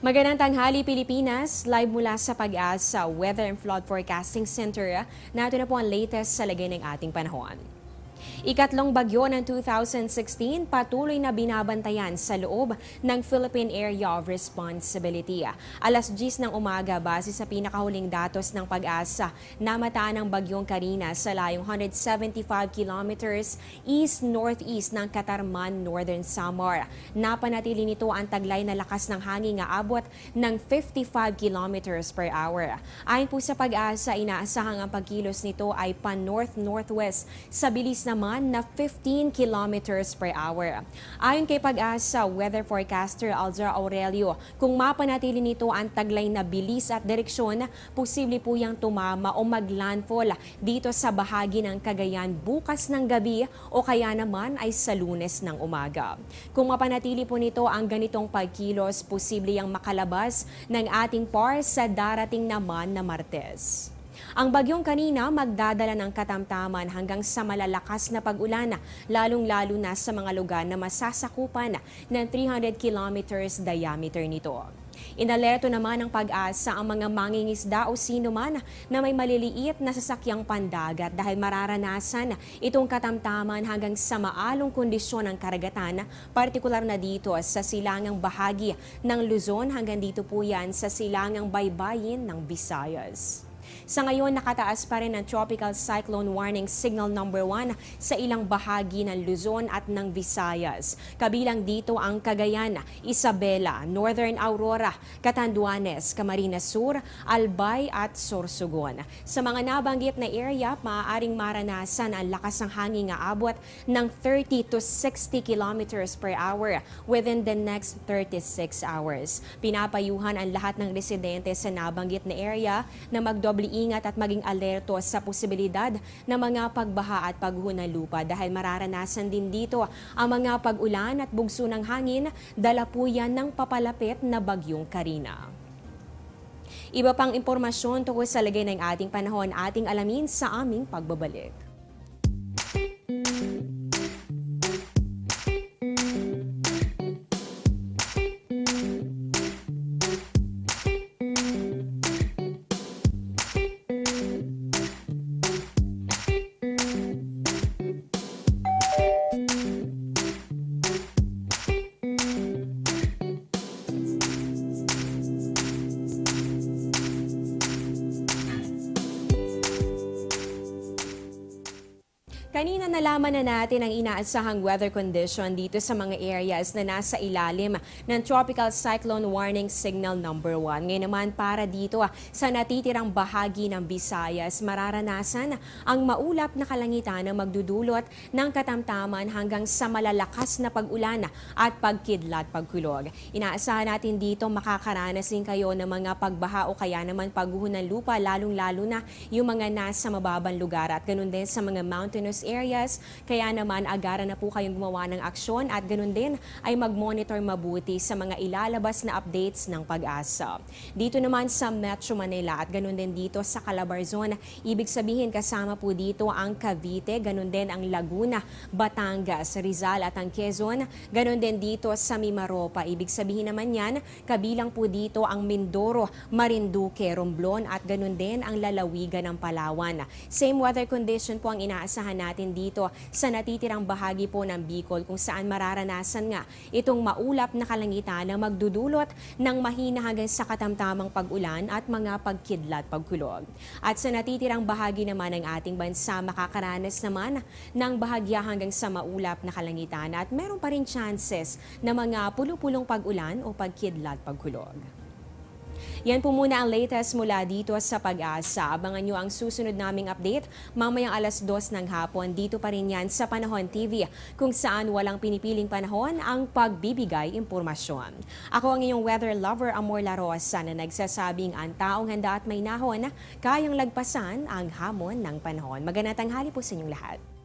Magandang tanghali Pilipinas, live mula sa Pag-asa Weather and Flood Forecasting Center. Nato na po ang latest sa lagay ng ating panahon. Ikatlong bagyo ng 2016 patuloy na binabantayan sa loob ng Philippine Area of Responsibility. Alas 10 ng umaga base sa pinakahuling datos ng Pag-asa, namataan ng bagyong Karina sa layong 175 kilometers east-northeast ng Catarman, Northern Samar. Napanatili nito ang taglay na lakas ng hangin nga abot ng 55 kilometers per hour. Ayon po sa Pag-asa, inaasahang ang pagkilos nito ay pan-north-northwest sa bilis naman na 15 kilometers per hour. Ayon kay Pag-asa weather forecaster Alzar Aurelio, kung mapanatili nito ang taglay na bilis at direksyon, posible po yang tumama o maglandfall dito sa bahagi ng Cagayan bukas ng gabi o kaya naman ay sa Lunes ng umaga. Kung mapanatili po nito ang ganitong pagkilos, posible yang makalabas ng ating par sa darating naman na Martes. Ang bagyong kanina magdadala ng katamtaman hanggang sa malalakas na pag-ulan, lalong-lalo na sa mga lugar na masasakupan ng 300 kilometers diameter nito. Inalerto naman ng Pag-asa ang mga mangingisda o sino man na may maliliit na sasakyang pandagat dahil mararanasan itong katamtaman hanggang sa maalong kondisyon ng karagatan, partikular na dito sa silangang bahagi ng Luzon hanggang dito po yan sa silangang baybayin ng Visayas. Sa ngayon, nakataas pa rin ang Tropical Cyclone Warning Signal number 1 sa ilang bahagi ng Luzon at ng Visayas. Kabilang dito ang Cagayan, Isabela, Northern Aurora, Catanduanes, Camarines Sur, Albay at Sorsogon. Sa mga nabanggit na area, maaaring maranasan ang lakas ng hangin nga abot ng 30 to 60 kilometers per hour within the next 36 hours. Pinapayuhan ang lahat ng residente sa nabanggit na area na magdoble ingat at maging alerto sa posibilidad ng mga pagbaha at pagguho ng lupa dahil mararanasan din dito ang mga pag-ulan at bugso ng hangin, dala po yan ng papalapit na bagyong Karina. Iba pang impormasyon tungkol sa lagay ng ating panahon ating alamin sa aming pagbabalik. Kanina nalaman na natin ang inaasahang weather condition dito sa mga areas na nasa ilalim ng Tropical Cyclone Warning Signal number 1. Ngayon naman para dito sa natitirang bahagi ng Visayas, mararanasan ang maulap na kalangitan na magdudulot ng katamtaman hanggang sa malalakas na pag-ulan at pagkidlat pagkulog. Inaasahan natin dito makakaranas din kayo ng mga pagbaha o kaya naman pagguho ng lupa, lalong-lalo na yung mga nasa mababang lugar at ganun din sa mga mountainous areas, kaya naman agaran na po kayong gumawa ng aksyon at ganun din ay mag-monitor mabuti sa mga ilalabas na updates ng Pag-asa. Dito naman sa Metro Manila at ganun din dito sa Calabarzon, ibig sabihin kasama po dito ang Cavite, ganun din ang Laguna, Batangas, Rizal at ang Quezon, ganun din dito sa Mimaropa. Ibig sabihin naman yan, kabilang po dito ang Mindoro, Marinduque, Romblon at ganun din ang lalawigan ng Palawan. Same weather condition po ang inaasahan natin dito sa natitirang bahagi po ng Bicol kung saan mararanasan nga itong maulap na kalangitan na magdudulot ng mahina hanggang sa katamtamang pag-ulan at mga pagkidlat pagkulog. At sa natitirang bahagi naman ng ating bansa, makakaranas naman ng bahagya hanggang sa maulap na kalangitan at meron pa rin chances na mga pulupulong pag-ulan o pagkidlat pagkulog. Yan po muna ang latest mula dito sa Pag-asa. Abangan nyo ang susunod naming update mamayang alas 2 ng hapon. Dito pa rin yan sa Panahon TV kung saan walang pinipiling panahon ang pagbibigay impormasyon. Ako ang inyong weather lover, Amor La Rosa, na nagsasabing ang taong handa at may nahon kayang lagpasan ang hamon ng panahon. Magandang tanghali po sa inyong lahat.